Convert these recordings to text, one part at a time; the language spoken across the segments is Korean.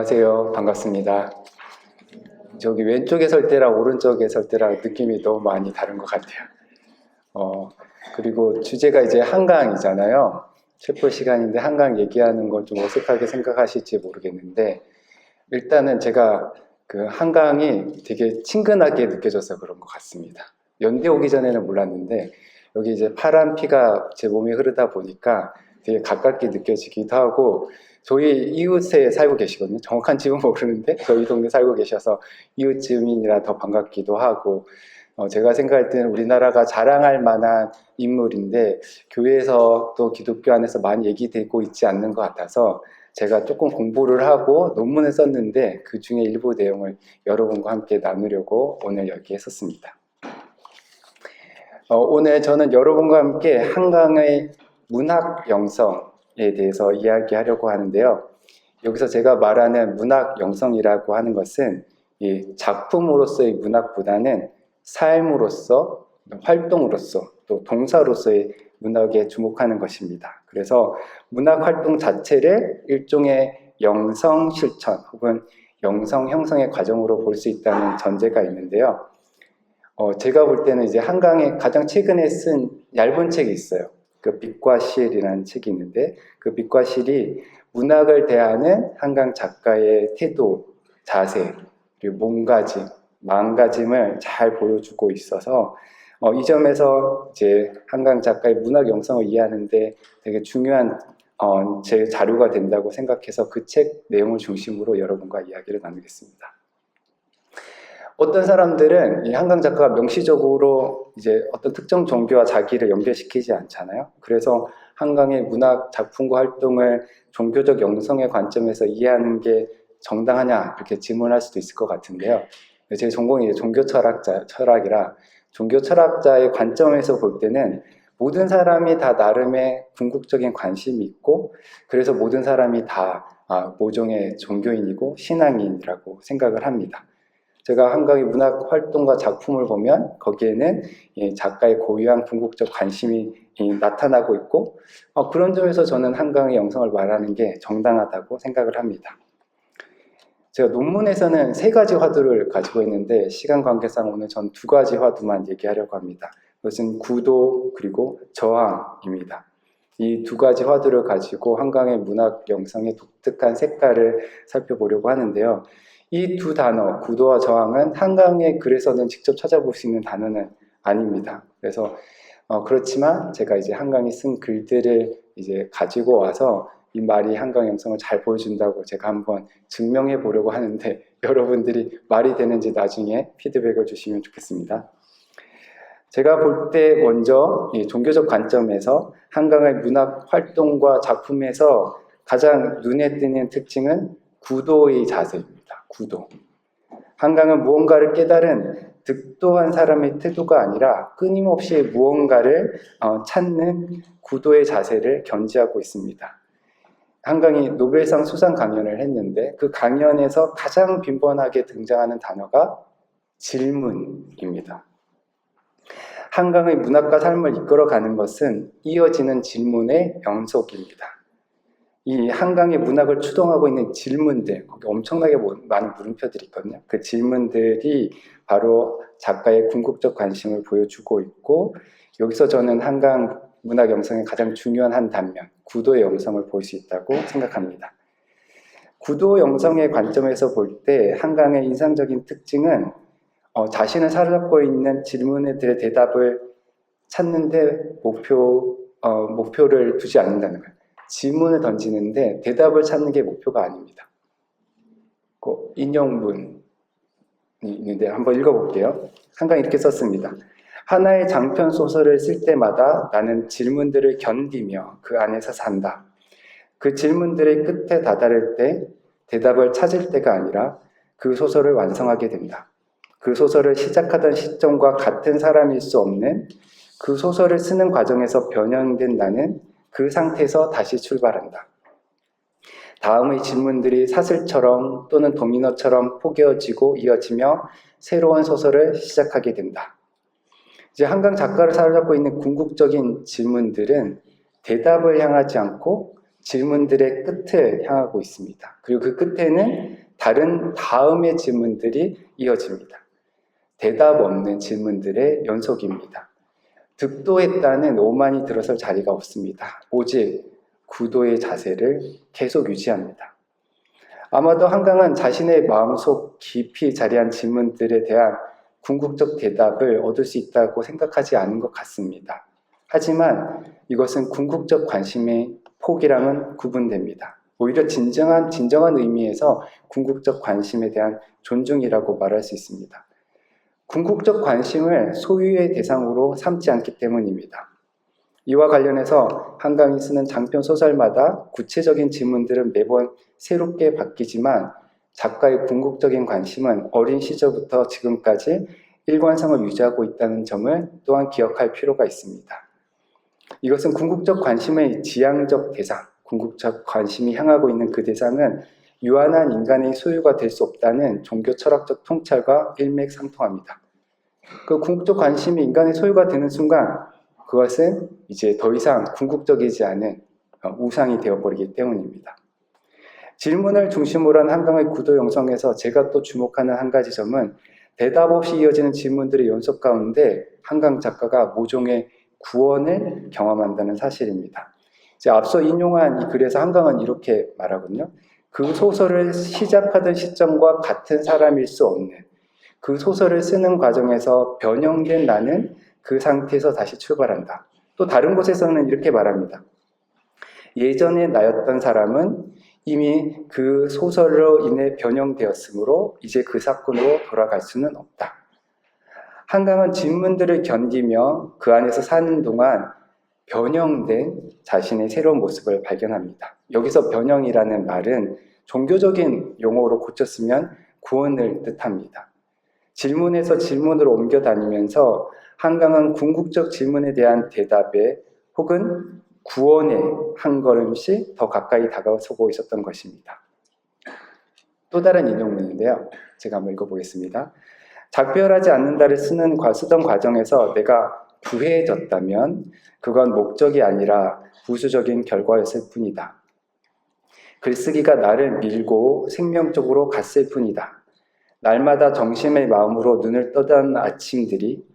안녕하세요. 반갑습니다. 저기 왼쪽에 설 때랑 오른쪽에 설 때랑 느낌이 너무 많이 다른 것 같아요. 그리고 주제가 이제 한강이잖아요. 책 볼 시간인데 한강 얘기하는 걸 좀 어색하게 생각하실지 모르겠는데, 일단은 제가 그 한강이 되게 친근하게 느껴져서 그런 것 같습니다. 연대 오기 전에는 몰랐는데, 여기 이제 파란 피가 제 몸에 흐르다 보니까 되게 가깝게 느껴지기도 하고, 저희 이웃에 살고 계시거든요. 정확한 집은 모르는데 저희 동네 살고 계셔서 이웃 주민이라 더 반갑기도 하고, 제가 생각할 때는 우리나라가 자랑할 만한 인물인데 교회에서 또 기독교 안에서 많이 얘기되고 있지 않는 것 같아서 제가 조금 공부를 하고 논문을 썼는데 그 중에 일부 내용을 여러분과 함께 나누려고 오늘 여기에 섰습니다. 오늘 저는 여러분과 함께 한강의 문학 영성에 대해서 이야기하려고 하는데요. 여기서 제가 말하는 문학 영성이라고 하는 것은 이 작품으로서의 문학보다는 삶으로서, 활동으로서, 또 동사로서의 문학에 주목하는 것입니다. 그래서 문학 활동 자체를 일종의 영성 실천 혹은 영성 형성의 과정으로 볼 수 있다는 전제가 있는데요. 제가 볼 때는 이제 한강에 가장 최근에 쓴 얇은 책이 있어요. 그 빛과 실이라는 책이 있는데 그 빛과 실이 문학을 대하는 한강 작가의 태도, 자세, 그리고 몸가짐, 마음가짐을 잘 보여주고 있어서 이 점에서 이제 한강 작가의 문학 영성을 이해하는데 되게 중요한 제 자료가 된다고 생각해서 그 책 내용을 중심으로 여러분과 이야기를 나누겠습니다. 어떤 사람들은 이 한강 작가가 명시적으로 이제 어떤 특정 종교와 자기를 연결시키지 않잖아요. 그래서 한강의 문학 작품과 활동을 종교적 영성의 관점에서 이해하는 게 정당하냐 이렇게 질문할 수도 있을 것 같은데요. 제 전공이 이제 종교 철학이라 종교 철학자의 관점에서 볼 때는 모든 사람이 다 나름의 궁극적인 관심이 있고 그래서 모든 사람이 다 모종의 종교인이고 신앙인이라고 생각을 합니다. 제가 한강의 문학 활동과 작품을 보면 거기에는 작가의 고유한 궁극적 관심이 나타나고 있고 그런 점에서 저는 한강의 영성을 말하는 게 정당하다고 생각을 합니다. 제가 논문에서는 3가지 화두를 가지고 있는데 시간 관계상 오늘 전 2가지 화두만 얘기하려고 합니다. 그것은 구도 그리고 저항입니다. 이 2가지 화두를 가지고 한강의 문학 영성의 독특한 색깔을 살펴보려고 하는데요. 이 2 단어, 구도와 저항은 한강의 글에서는 직접 찾아볼 수 있는 단어는 아닙니다. 그래서 그렇지만 제가 이제 한강이 쓴 글들을 이제 가지고 와서 이 말이 한강 영성을 잘 보여준다고 제가 한번 증명해 보려고 하는데 여러분들이 말이 되는지 나중에 피드백을 주시면 좋겠습니다. 제가 볼 때 먼저 이 종교적 관점에서 한강의 문학 활동과 작품에서 가장 눈에 띄는 특징은 구도의 자세입니다. 구도. 한강은 무언가를 깨달은 득도한 사람의 태도가 아니라 끊임없이 무언가를 찾는 구도의 자세를 견지하고 있습니다. 한강이 노벨상 수상 강연을 했는데 그 강연에서 가장 빈번하게 등장하는 단어가 질문입니다. 한강의 문학과 삶을 이끌어가는 것은 이어지는 질문의 연속입니다. 이 한강의 문학을 추동하고 있는 질문들, 거기 엄청나게 많은 물음표들이 있거든요. 그 질문들이 바로 작가의 궁극적 관심을 보여주고 있고 여기서 저는 한강 문학 영성의 가장 중요한 한 단면, 구도의 영성을 볼 수 있다고 생각합니다. 구도 영성의 관점에서 볼 때 한강의 인상적인 특징은 자신을 사로잡고 있는 질문들의 대답을 찾는데 목표를 두지 않는다는 거예요. 질문을 던지는데 대답을 찾는 게 목표가 아닙니다. 인용문이 있는데 한번 읽어볼게요. 한강이 이렇게 썼습니다. 하나의 장편 소설을 쓸 때마다 나는 질문들을 견디며 그 안에서 산다. 그 질문들의 끝에 다다를 때 대답을 찾을 때가 아니라 그 소설을 완성하게 된다. 그 소설을 시작하던 시점과 같은 사람일 수 없는 그 소설을 쓰는 과정에서 변형된 나는 그 상태에서 다시 출발한다. 다음의 질문들이 사슬처럼 또는 도미노처럼 포개어지고 이어지며 새로운 소설을 시작하게 된다. 이제 한강 작가를 사로잡고 있는 궁극적인 질문들은 대답을 향하지 않고 질문들의 끝을 향하고 있습니다. 그리고 그 끝에는 다른 다음의 질문들이 이어집니다. 대답 없는 질문들의 연속입니다. 득도했다는 오만이 들어설 자리가 없습니다. 오직 구도의 자세를 계속 유지합니다. 아마도 한강은 자신의 마음속 깊이 자리한 질문들에 대한 궁극적 대답을 얻을 수 있다고 생각하지 않은 것 같습니다. 하지만 이것은 궁극적 관심의 폭이랑은 구분됩니다. 오히려 진정한 의미에서 궁극적 관심에 대한 존중이라고 말할 수 있습니다. 궁극적 관심을 소유의 대상으로 삼지 않기 때문입니다. 이와 관련해서 한강이 쓰는 장편 소설마다 구체적인 질문들은 매번 새롭게 바뀌지만 작가의 궁극적인 관심은 어린 시절부터 지금까지 일관성을 유지하고 있다는 점을 또한 기억할 필요가 있습니다. 이것은 궁극적 관심의 지향적 대상, 궁극적 관심이 향하고 있는 그 대상은 유한한 인간의 소유가 될 수 없다는 종교 철학적 통찰과 일맥상통합니다. 그 궁극적 관심이 인간의 소유가 되는 순간 그것은 이제 더 이상 궁극적이지 않은 우상이 되어버리기 때문입니다. 질문을 중심으로 한 한강의 구도 형성에서 제가 또 주목하는 한 가지 점은 대답 없이 이어지는 질문들의 연속 가운데 한강 작가가 모종의 구원을 경험한다는 사실입니다. 이제 앞서 인용한 이 글에서 한강은 이렇게 말하거든요. 그 소설을 시작하던 시점과 같은 사람일 수 없는, 그 소설을 쓰는 과정에서 변형된 나는 그 상태에서 다시 출발한다. 또 다른 곳에서는 이렇게 말합니다. 예전에 나였던 사람은 이미 그 소설로 인해 변형되었으므로 이제 그 사건으로 돌아갈 수는 없다. 한강은 질문들을 견디며 그 안에서 사는 동안 변형된 자신의 새로운 모습을 발견합니다. 여기서 변형이라는 말은 종교적인 용어로 고쳤으면 구원을 뜻합니다. 질문에서 질문으로 옮겨 다니면서 한강은 궁극적 질문에 대한 대답에 혹은 구원에 한 걸음씩 더 가까이 다가서고 있었던 것입니다. 또 다른 인용문인데요. 제가 한번 읽어보겠습니다. 작별하지 않는다를 쓰던 과정에서 내가 구해졌다면 그건 목적이 아니라 부수적인 결과였을 뿐이다. 글쓰기가 나를 밀고 생명적으로 갔을 뿐이다. 날마다 정심의 마음으로 눈을 떠던 아침들이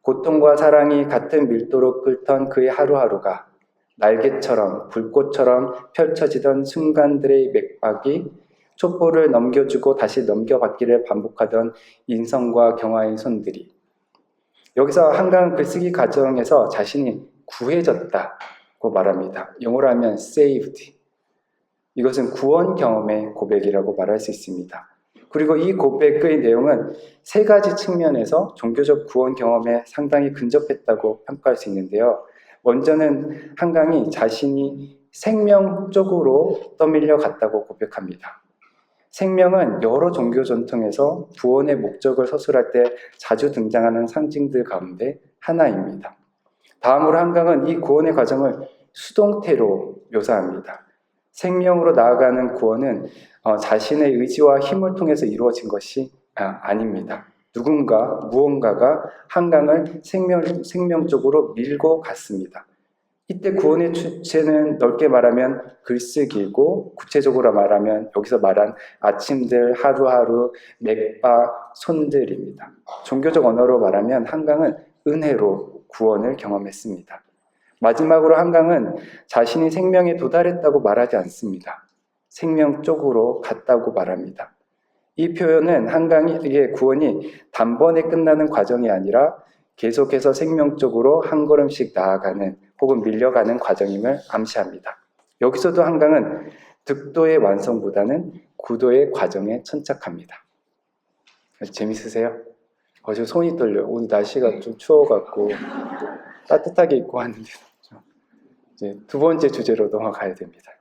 고통과 사랑이 같은 밀도로 끓던 그의 하루하루가 날개처럼 불꽃처럼 펼쳐지던 순간들의 맥박이 촛불을 넘겨주고 다시 넘겨받기를 반복하던 인성과 경화의 손들이 여기서 한강 글쓰기 과정에서 자신이 구해졌다고 말합니다. 영어로 하면 saved. 이것은 구원 경험의 고백이라고 말할 수 있습니다. 그리고 이 고백의 내용은 세 가지 측면에서 종교적 구원 경험에 상당히 근접했다고 평가할 수 있는데요. 먼저는 한강이 자신이 생명 쪽으로 떠밀려 갔다고 고백합니다. 생명은 여러 종교 전통에서 구원의 목적을 서술할 때 자주 등장하는 상징들 가운데 하나입니다. 다음으로 한강은 이 구원의 과정을 수동태로 묘사합니다. 생명으로 나아가는 구원은 자신의 의지와 힘을 통해서 이루어진 것이 아닙니다. 무언가가 한강을 생명 쪽으로 밀고 갔습니다. 이때 구원의 주체는 넓게 말하면 글쓰기고 구체적으로 말하면 여기서 말한 아침들, 하루하루, 맥박, 손들입니다. 종교적 언어로 말하면 한강은 은혜로 구원을 경험했습니다. 마지막으로 한강은 자신이 생명에 도달했다고 말하지 않습니다. 생명 쪽으로 갔다고 말합니다. 이 표현은 한강의 구원이 단번에 끝나는 과정이 아니라 계속해서 생명 쪽으로 한 걸음씩 나아가는 혹은 밀려가는 과정임을 암시합니다. 여기서도 한강은 득도의 완성보다는 구도의 과정에 천착합니다. 재밌으세요? 지금 손이 떨려요. 오늘 날씨가 좀 추워갖고 따뜻하게 입고 왔는데 이제 두 번째 주제로 넘어가야 됩니다.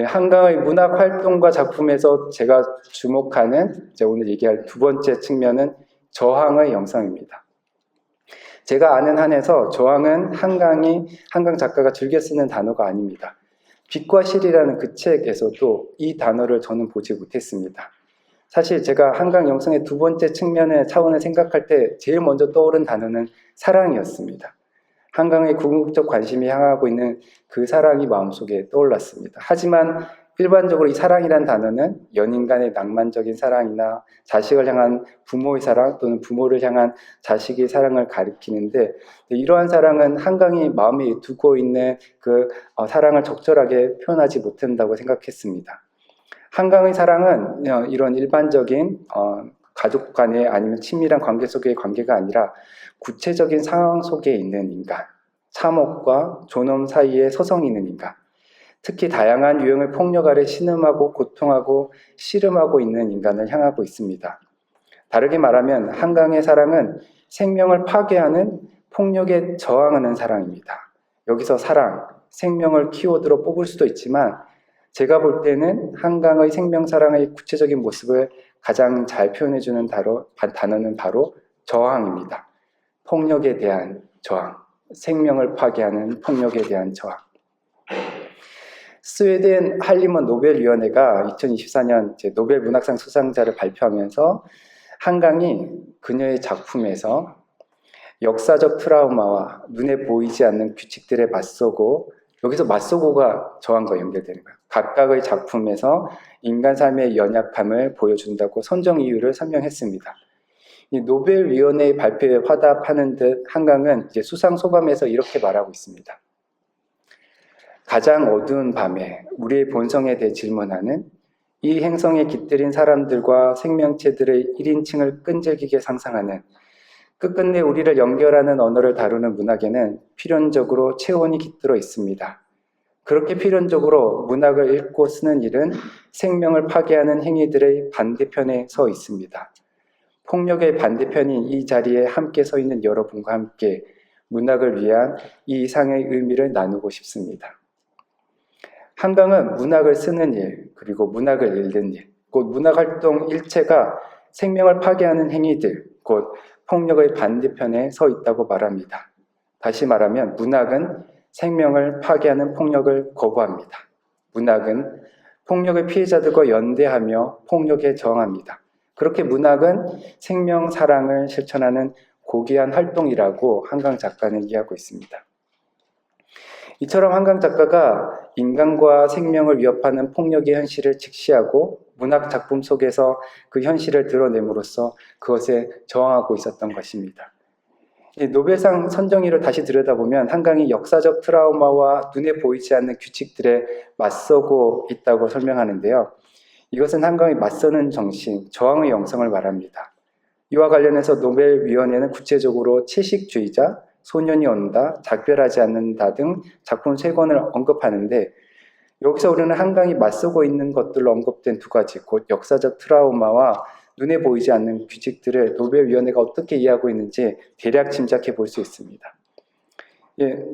한강의 문학 활동과 작품에서 제가 주목하는 오늘 얘기할 두 번째 측면은 저항의 영상입니다. 제가 아는 한에서 저항은 한강 작가가 즐겨 쓰는 단어가 아닙니다. 빛과 실이라는 그 책에서도 이 단어를 저는 보지 못했습니다. 사실 제가 한강 영상의 두 번째 측면의 차원을 생각할 때 제일 먼저 떠오른 단어는 사랑이었습니다. 한강의 궁극적 관심이 향하고 있는 그 사랑이 마음속에 떠올랐습니다. 하지만 일반적으로 이 사랑이란 단어는 연인 간의 낭만적인 사랑이나 자식을 향한 부모의 사랑 또는 부모를 향한 자식의 사랑을 가리키는데, 이러한 사랑은 한강이 마음에 두고 있는 그 사랑을 적절하게 표현하지 못한다고 생각했습니다. 한강의 사랑은 이런 일반적인 가족 간의 아니면 친밀한 관계 속의 관계가 아니라 구체적인 상황 속에 있는 인간, 참혹과 존엄 사이에 서성이 있는 인간, 특히 다양한 유형의 폭력 아래 신음하고 고통하고 씨름하고 있는 인간을 향하고 있습니다. 다르게 말하면 한강의 사랑은 생명을 파괴하는 폭력에 저항하는 사랑입니다. 여기서 사랑, 생명을 키워드로 뽑을 수도 있지만 제가 볼 때는 한강의 생명사랑의 구체적인 모습을 가장 잘 표현해주는 단어는 바로 저항입니다. 폭력에 대한 저항, 생명을 파괴하는 폭력에 대한 저항. 스웨덴 할리먼 노벨위원회가 2024년 노벨 문학상 수상자를 발표하면서 한강이 그녀의 작품에서 역사적 트라우마와 눈에 보이지 않는 규칙들에 맞서고, 여기서 맞서고가 저항과 연결되는 거예요. 각각의 작품에서 인간 삶의 연약함을 보여준다고 선정 이유를 설명했습니다. 이 노벨위원회의 발표에 화답하는 듯 한강은 이제 수상 소감에서 이렇게 말하고 있습니다. 가장 어두운 밤에 우리의 본성에 대해 질문하는 이 행성에 깃들인 사람들과 생명체들의 1인칭을 끈질기게 상상하는 끝끝내 우리를 연결하는 언어를 다루는 문학에는 필연적으로 체온이 깃들어 있습니다. 그렇게 필연적으로 문학을 읽고 쓰는 일은 생명을 파괴하는 행위들의 반대편에 서 있습니다. 폭력의 반대편인 이 자리에 함께 서 있는 여러분과 함께 문학을 위한 이 이상의 의미를 나누고 싶습니다. 한강은 문학을 쓰는 일, 그리고 문학을 읽는 일, 곧 문학활동 일체가 생명을 파괴하는 행위들, 곧 폭력의 반대편에 서 있다고 말합니다. 다시 말하면 문학은 생명을 파괴하는 폭력을 거부합니다. 문학은 폭력의 피해자들과 연대하며 폭력에 저항합니다. 그렇게 문학은 생명 사랑을 실천하는 고귀한 활동이라고 한강 작가는 이해하고 있습니다. 이처럼 한강 작가가 인간과 생명을 위협하는 폭력의 현실을 직시하고 문학 작품 속에서 그 현실을 드러냄으로써 그것에 저항하고 있었던 것입니다. 노벨상 선정위를 다시 들여다보면 한강이 역사적 트라우마와 눈에 보이지 않는 규칙들에 맞서고 있다고 설명하는데요. 이것은 한강의 맞서는 정신, 저항의 영성을 말합니다. 이와 관련해서 노벨위원회는 구체적으로 채식주의자, 소년이 온다, 작별하지 않는다 등 작품 3권을 언급하는데, 여기서 우리는 한강이 맞서고 있는 것들로 언급된 2가지, 곧 역사적 트라우마와 눈에 보이지 않는 규칙들을 노벨위원회가 어떻게 이해하고 있는지 대략 짐작해 볼 수 있습니다.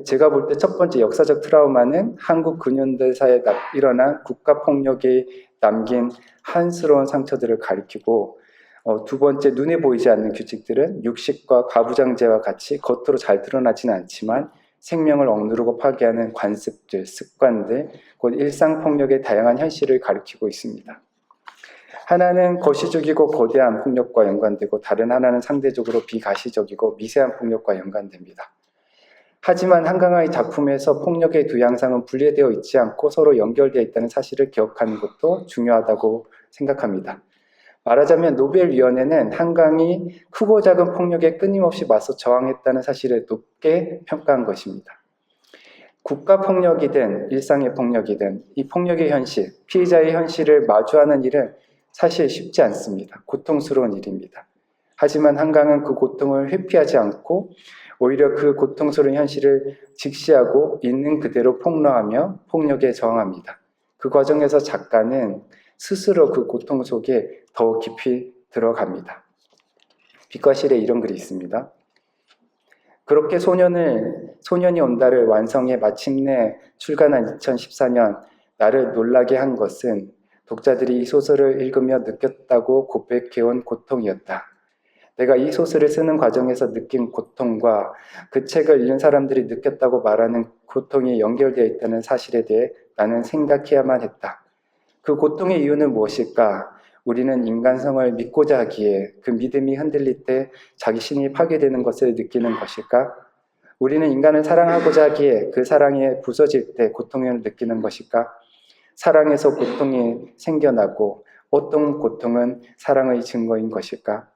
제가 볼 때 첫 번째 역사적 트라우마는 한국 근현대사에 일어난 국가폭력이 남긴 한스러운 상처들을 가리키고, 2번째 눈에 보이지 않는 규칙들은 육식과 가부장제와 같이 겉으로 잘 드러나지는 않지만 생명을 억누르고 파괴하는 관습들, 습관들, 곧 일상폭력의 다양한 현실을 가리키고 있습니다. 하나는 거시적이고 거대한 폭력과 연관되고 다른 하나는 상대적으로 비가시적이고 미세한 폭력과 연관됩니다. 하지만 한강의 작품에서 폭력의 2양상은 분리되어 있지 않고 서로 연결되어 있다는 사실을 기억하는 것도 중요하다고 생각합니다. 말하자면 노벨위원회는 한강이 크고 작은 폭력에 끊임없이 맞서 저항했다는 사실을 높게 평가한 것입니다. 국가폭력이든 일상의 폭력이든 이 폭력의 현실, 피해자의 현실을 마주하는 일은 사실 쉽지 않습니다. 고통스러운 일입니다. 하지만 한강은 그 고통을 회피하지 않고 오히려 그 고통스러운 현실을 직시하고 있는 그대로 폭로하며 폭력에 저항합니다. 그 과정에서 작가는 스스로 그 고통 속에 더 깊이 들어갑니다. 빛과 실에 이런 글이 있습니다. 그렇게 소년이 온다를 완성해 마침내 출간한 2014년, 나를 놀라게 한 것은 독자들이 이 소설을 읽으며 느꼈다고 고백해온 고통이었다. 내가 이 소설을 쓰는 과정에서 느낀 고통과 그 책을 읽는 사람들이 느꼈다고 말하는 고통이 연결되어 있다는 사실에 대해 나는 생각해야만 했다. 그 고통의 이유는 무엇일까? 우리는 인간성을 믿고자 하기에 그 믿음이 흔들릴 때 자기 신이 파괴되는 것을 느끼는 것일까? 우리는 인간을 사랑하고자 하기에 그 사랑이 부서질 때 고통을 느끼는 것일까? 사랑에서 고통이 생겨나고 어떤 고통은 사랑의 증거인 것일까?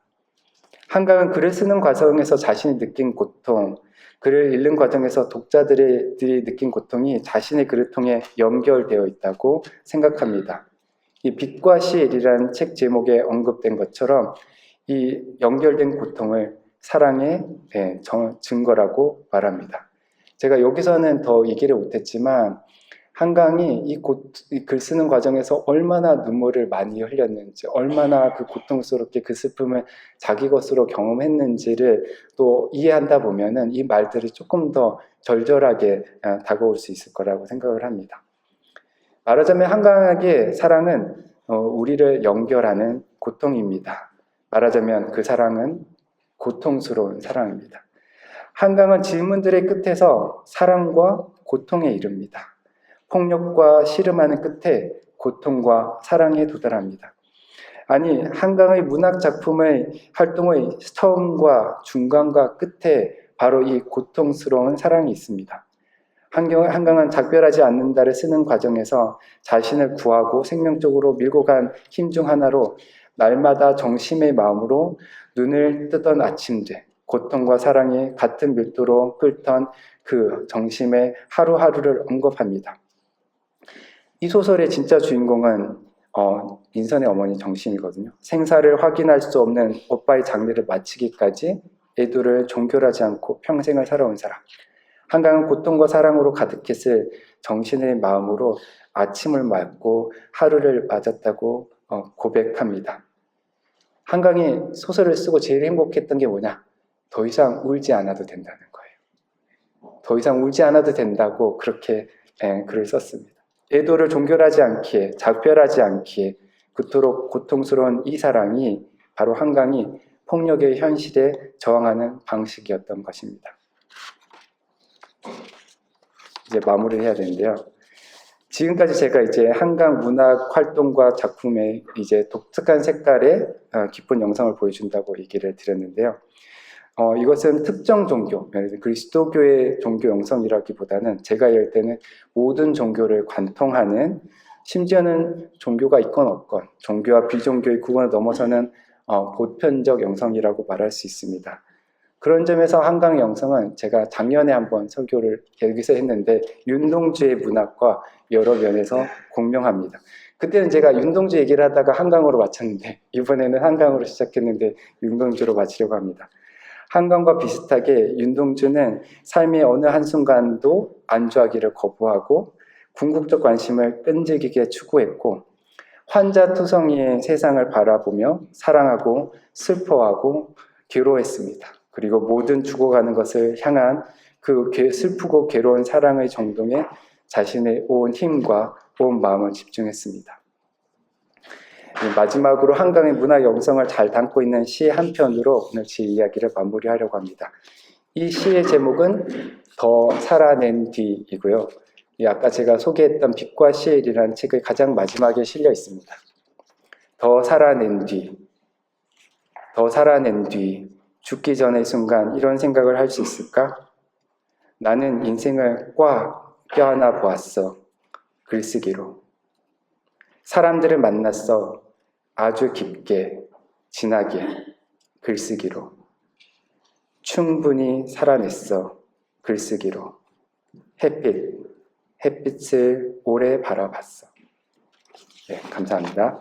한강은 글을 쓰는 과정에서 자신이 느낀 고통, 글을 읽는 과정에서 독자들이 느낀 고통이 자신의 글을 통해 연결되어 있다고 생각합니다. 이 빛과 시일이라는 책 제목에 언급된 것처럼 이 연결된 고통을 사랑의 증거라고 말합니다. 제가 여기서는 더 얘기를 못했지만 한강이 이 글 쓰는 과정에서 얼마나 눈물을 많이 흘렸는지, 얼마나 그 고통스럽게 그 슬픔을 자기 것으로 경험했는지를 또 이해한다 보면은 이 말들이 조금 더 절절하게 다가올 수 있을 거라고 생각을 합니다. 말하자면 한강에게 사랑은 우리를 연결하는 고통입니다. 말하자면 그 사랑은 고통스러운 사랑입니다. 한강은 질문들의 끝에서 사랑과 고통에 이릅니다. 폭력과 씨름하는 끝에 고통과 사랑에 도달합니다. 아니, 한강의 문학 작품의 활동의 처음과 중간과 끝에 바로 이 고통스러운 사랑이 있습니다. 한강은 작별하지 않는다를 쓰는 과정에서 자신을 구하고 생명적으로 밀고 간 힘 중 하나로 날마다 정심의 마음으로 눈을 뜨던 아침들, 고통과 사랑이 같은 밀도로 끓던 그 정심의 하루하루를 언급합니다. 이 소설의 진짜 주인공은 민선의 어머니 정심이거든요. 생사를 확인할 수 없는 오빠의 장례를 마치기까지 애도를 종결하지 않고 평생을 살아온 사람. 한강은 고통과 사랑으로 가득했을 정신의 마음으로 아침을 맞고 하루를 맞았다고 고백합니다. 한강이 소설을 쓰고 제일 행복했던 게 뭐냐? 더 이상 울지 않아도 된다는 거예요. 더 이상 울지 않아도 된다고 그렇게 글을 썼습니다. 애도를 종결하지 않기에, 작별하지 않기에 그토록 고통스러운 이 사랑이 바로 한강이 폭력의 현실에 저항하는 방식이었던 것입니다. 이제 마무리를 해야 되는데요. 지금까지 제가 이제 한강 문학 활동과 작품의 이제 독특한 색깔의 깊은 영상을 보여준다고 얘기를 드렸는데요. 이것은 특정 종교, 그리스도교의 종교 영성이라기보다는 제가 할 때는 모든 종교를 관통하는, 심지어는 종교가 있건 없건 종교와 비종교의 구분을 넘어서는 보편적 영성이라고 말할 수 있습니다. 그런 점에서 한강 영성은 제가 작년에 한번 설교를 여기서 했는데 윤동주의 문학과 여러 면에서 공명합니다. 그때는 제가 윤동주 얘기를 하다가 한강으로 마쳤는데 이번에는 한강으로 시작했는데 윤동주로 마치려고 합니다. 한강과 비슷하게 윤동주는 삶의 어느 한순간도 안주하기를 거부하고 궁극적 관심을 끈질기게 추구했고 환자투성이의 세상을 바라보며 사랑하고 슬퍼하고 괴로워했습니다. 그리고 모든 죽어가는 것을 향한 그 슬프고 괴로운 사랑의 정동에 자신의 온 힘과 온 마음을 집중했습니다. 마지막으로 한강의 문화 영성을 잘 담고 있는 시 한 편으로 오늘 제 이야기를 마무리하려고 합니다. 이 시의 제목은 더 살아낸 뒤이고요. 아까 제가 소개했던 빛과 시일이라는 책의 가장 마지막에 실려 있습니다. 더 살아낸 뒤, 죽기 전의 순간 이런 생각을 할 수 있을까? 나는 인생을 꽉 껴안아 보았어. 글쓰기로. 사람들을 만났어. 아주 깊게, 진하게, 글쓰기로. 충분히 살아냈어. 글쓰기로. 햇빛을 오래 바라봤어. 네, 감사합니다.